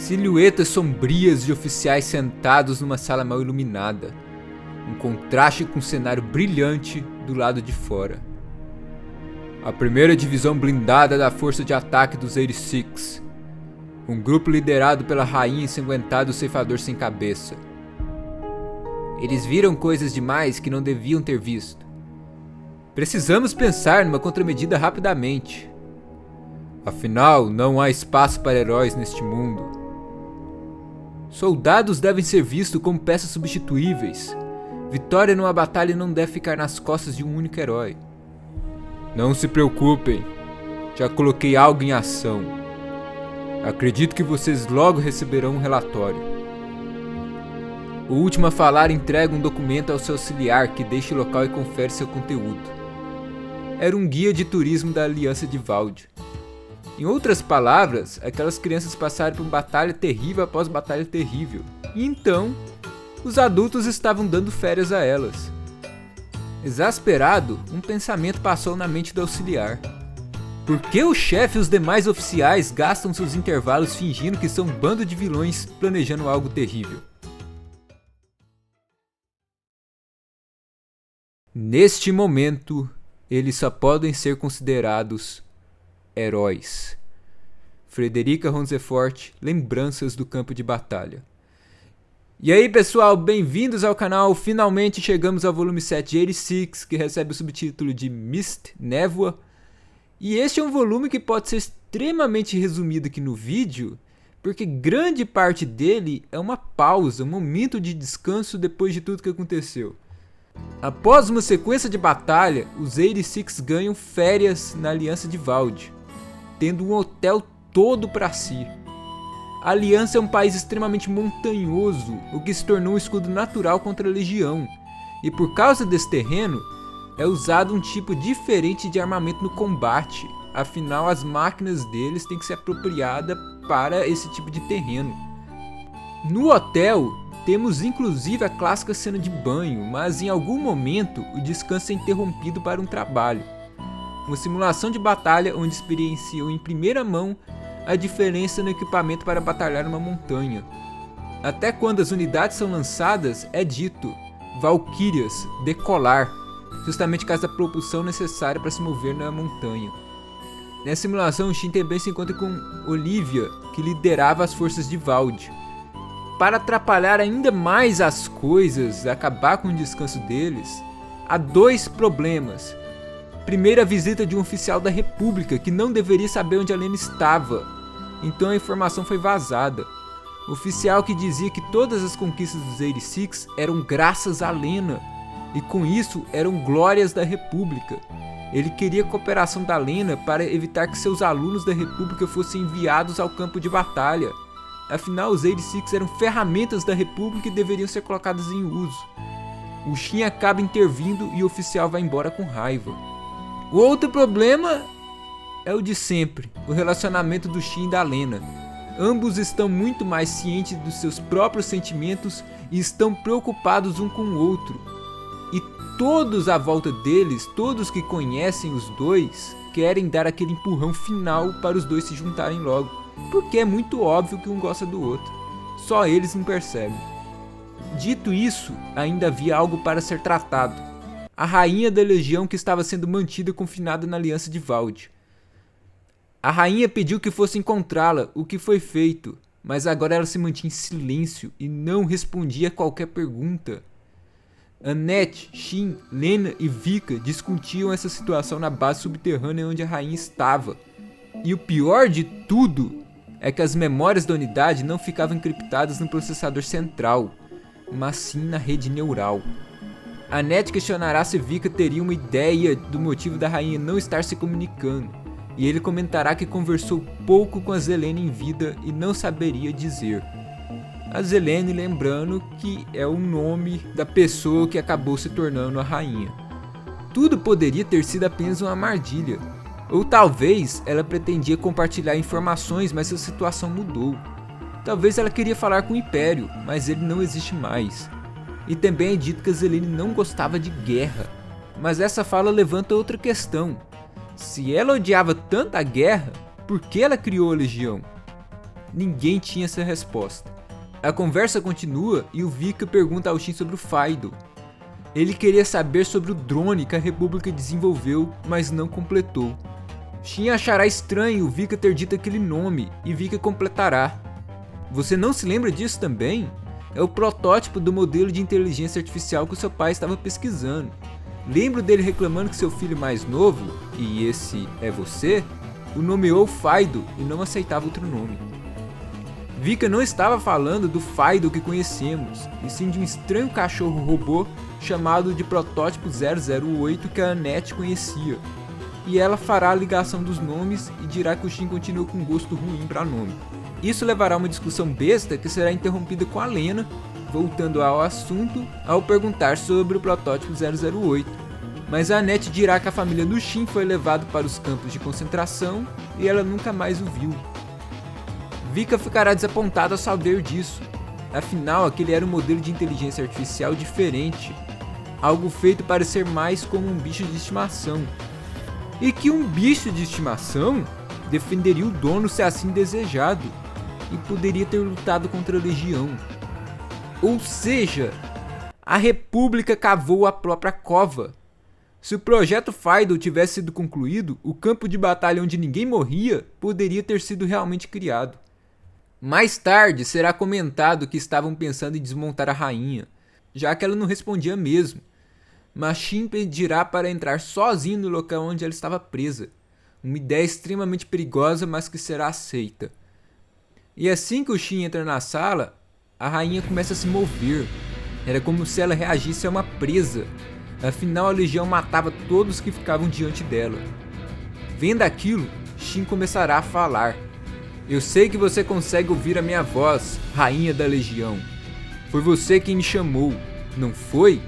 Silhuetas sombrias de oficiais sentados numa sala mal iluminada. Um contraste com um cenário brilhante do lado de fora. A primeira divisão blindada da força de ataque dos 86. Um grupo liderado pela rainha ensanguentada do ceifador sem cabeça. Eles viram coisas demais que não deviam ter visto. Precisamos pensar numa contramedida rapidamente. Afinal, não há espaço para heróis neste mundo. Soldados devem ser vistos como peças substituíveis. Vitória numa batalha não deve ficar nas costas de um único herói. Não se preocupem, já coloquei algo em ação. Acredito que vocês logo receberão um relatório. O último a falar entrega um documento ao seu auxiliar que deixa o local e confere seu conteúdo. Era um guia de turismo da Aliança de Valde. Em outras palavras, aquelas crianças passaram por uma batalha terrível após batalha terrível. E então, os adultos estavam dando férias a elas. Exasperado, um pensamento passou na mente do auxiliar. Por que o chefe e os demais oficiais gastam seus intervalos fingindo que são um bando de vilões planejando algo terrível? Neste momento, eles só podem ser considerados heróis. Frederica Ronzefort, Lembranças do Campo de Batalha. E aí pessoal, bem-vindos ao canal. Finalmente chegamos ao volume 7 de 86, que recebe o subtítulo de Mist, Névoa. E este é um volume que pode ser extremamente resumido aqui no vídeo, porque grande parte dele é uma pausa, um momento de descanso depois de tudo que aconteceu. Após uma sequência de batalha, os 86 ganham férias na Aliança de Valde, tendo um hotel todo para si. A Aliança é um país extremamente montanhoso, o que se tornou um escudo natural contra a Legião, e por causa desse terreno, é usado um tipo diferente de armamento no combate, afinal as máquinas deles têm que ser apropriadas para esse tipo de terreno. No hotel, temos inclusive a clássica cena de banho, mas em algum momento o descanso é interrompido para um trabalho. Uma simulação de batalha onde experienciam em primeira mão a diferença no equipamento para batalhar numa montanha. Até quando as unidades são lançadas, é dito Valquírias, decolar, justamente por causa da propulsão necessária para se mover na montanha. Nessa simulação, Shin também se encontra com Olivia, que liderava as forças de Valde. Para atrapalhar ainda mais as coisas, acabar com o descanso deles, há dois problemas. Primeiro, a visita de um oficial da República que não deveria saber onde a Lena estava, então a informação foi vazada. O oficial que dizia que todas as conquistas dos 86 eram graças a Lena, e com isso eram glórias da República. Ele queria a cooperação da Lena para evitar que seus alunos da República fossem enviados ao campo de batalha. Afinal, os 86 eram ferramentas da República e deveriam ser colocadas em uso. O Shin acaba intervindo e o oficial vai embora com raiva. O outro problema é o de sempre, o relacionamento do Shin e da Lena. Ambos estão muito mais cientes dos seus próprios sentimentos e estão preocupados um com o outro. E todos à volta deles, todos que conhecem os dois, querem dar aquele empurrão final para os dois se juntarem logo, porque é muito óbvio que um gosta do outro. Só eles não percebem. Dito isso, ainda havia algo para ser tratado. A rainha da Legião que estava sendo mantida confinada na Aliança de Valde. A rainha pediu que fosse encontrá-la, o que foi feito, mas agora ela se mantinha em silêncio e não respondia a qualquer pergunta. Annette, Shin, Lena e Vika discutiam essa situação na base subterrânea onde a rainha estava. E o pior de tudo é que as memórias da unidade não ficavam encriptadas no processador central, mas sim na rede neural. Annette questionará se Vika teria uma ideia do motivo da rainha não estar se comunicando, e ele comentará que conversou pouco com a Zelene em vida e não saberia dizer. A Zelene, lembrando que é o nome da pessoa que acabou se tornando a rainha. Tudo poderia ter sido apenas uma armadilha, ou talvez ela pretendia compartilhar informações, mas a situação mudou. Talvez ela queria falar com o Império, mas ele não existe mais. E também é dito que a Zelene não gostava de guerra, mas essa fala levanta outra questão. Se ela odiava tanto a guerra, por que ela criou a Legião? ninguém tinha essa resposta. A conversa continua e o Vika pergunta ao Shin sobre o Faido. Ele queria saber sobre o drone que a República desenvolveu, mas não completou. Shin achará estranho o Vika ter dito aquele nome e Vika completará. Você não se lembra disso também? É o protótipo do modelo de inteligência artificial que o seu pai estava pesquisando. Lembro dele reclamando que seu filho mais novo, e esse é você, o nomeou Faido e não aceitava outro nome. Vika não estava falando do Faido que conhecemos, e sim de um estranho cachorro robô chamado de Protótipo 008 que a Annette conhecia. E ela fará a ligação dos nomes e dirá que o Shin continua com gosto ruim para nome. Isso levará a uma discussão besta que será interrompida com a Lena, voltando ao assunto, ao perguntar sobre o Protótipo 008. Mas a Annette dirá que a família do Shin foi levada para os campos de concentração e ela nunca mais o viu. Vika ficará desapontada ao saber disso, afinal aquele era um modelo de inteligência artificial diferente, algo feito para ser mais como um bicho de estimação. E que um bicho de estimação defenderia o dono se assim desejado, e poderia ter lutado contra a Legião. Ou seja, a República cavou a própria cova. Se o projeto Faido tivesse sido concluído, o campo de batalha onde ninguém morria poderia ter sido realmente criado. Mais tarde será comentado que estavam pensando em desmontar a rainha, já que ela não respondia mesmo. Mas Shin pedirá para entrar sozinho no local onde ela estava presa. Uma ideia extremamente perigosa, mas que será aceita. E assim que o Shin entra na sala, a rainha começa a se mover. Era como se ela reagisse a uma presa. Afinal, a Legião matava todos que ficavam diante dela. Vendo aquilo, Shin começará a falar. Eu sei que você consegue ouvir a minha voz, rainha da Legião. Foi você quem me chamou, não foi?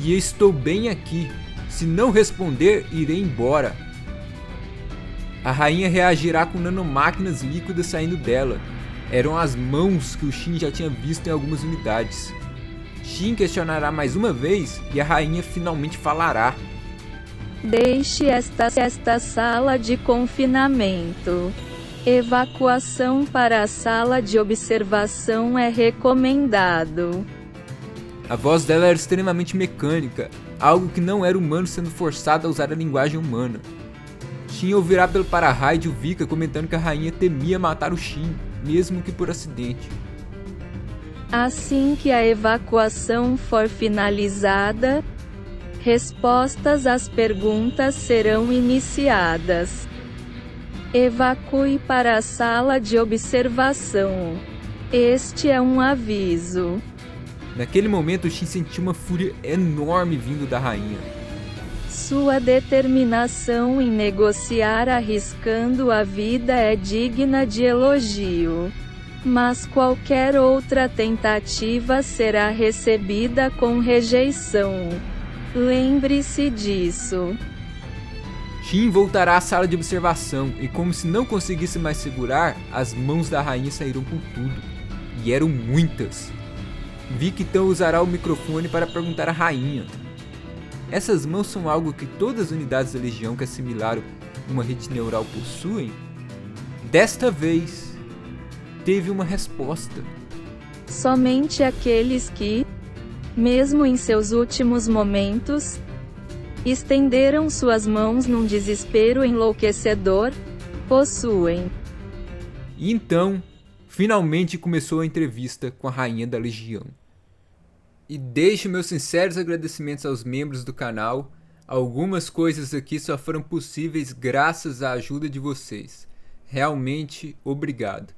E eu estou bem aqui. Se não responder, irei embora. A rainha reagirá com nanomáquinas líquidas saindo dela. Eram as mãos que o Shin já tinha visto em algumas unidades. Shin questionará mais uma vez e a rainha finalmente falará. Deixe esta sala de confinamento. Evacuação para a sala de observação é recomendado. A voz dela era extremamente mecânica, algo que não era humano sendo forçado a usar a linguagem humana. Shin ouvirá pelo para-raio o Vika comentando que a rainha temia matar o Shin, mesmo que por acidente. Assim que a evacuação for finalizada, respostas às perguntas serão iniciadas. Evacue para a sala de observação. Este é um aviso. Naquele momento, o Shin sentiu uma fúria enorme vindo da rainha. Sua determinação em negociar arriscando a vida é digna de elogio. Mas qualquer outra tentativa será recebida com rejeição. Lembre-se disso. Shin voltará à sala de observação e, como se não conseguisse mais segurar, as mãos da rainha saíram com tudo. E eram muitas. Vika então usará o microfone para perguntar à rainha. Essas mãos são algo que todas as unidades da Legião que assimilaram uma rede neural possuem? Desta vez, teve uma resposta. Somente aqueles que, mesmo em seus últimos momentos, estenderam suas mãos num desespero enlouquecedor, possuem. E então, finalmente começou a entrevista com a Rainha da Legião. E deixo meus sinceros agradecimentos aos membros do canal. Algumas coisas aqui só foram possíveis graças à ajuda de vocês. Realmente, obrigado.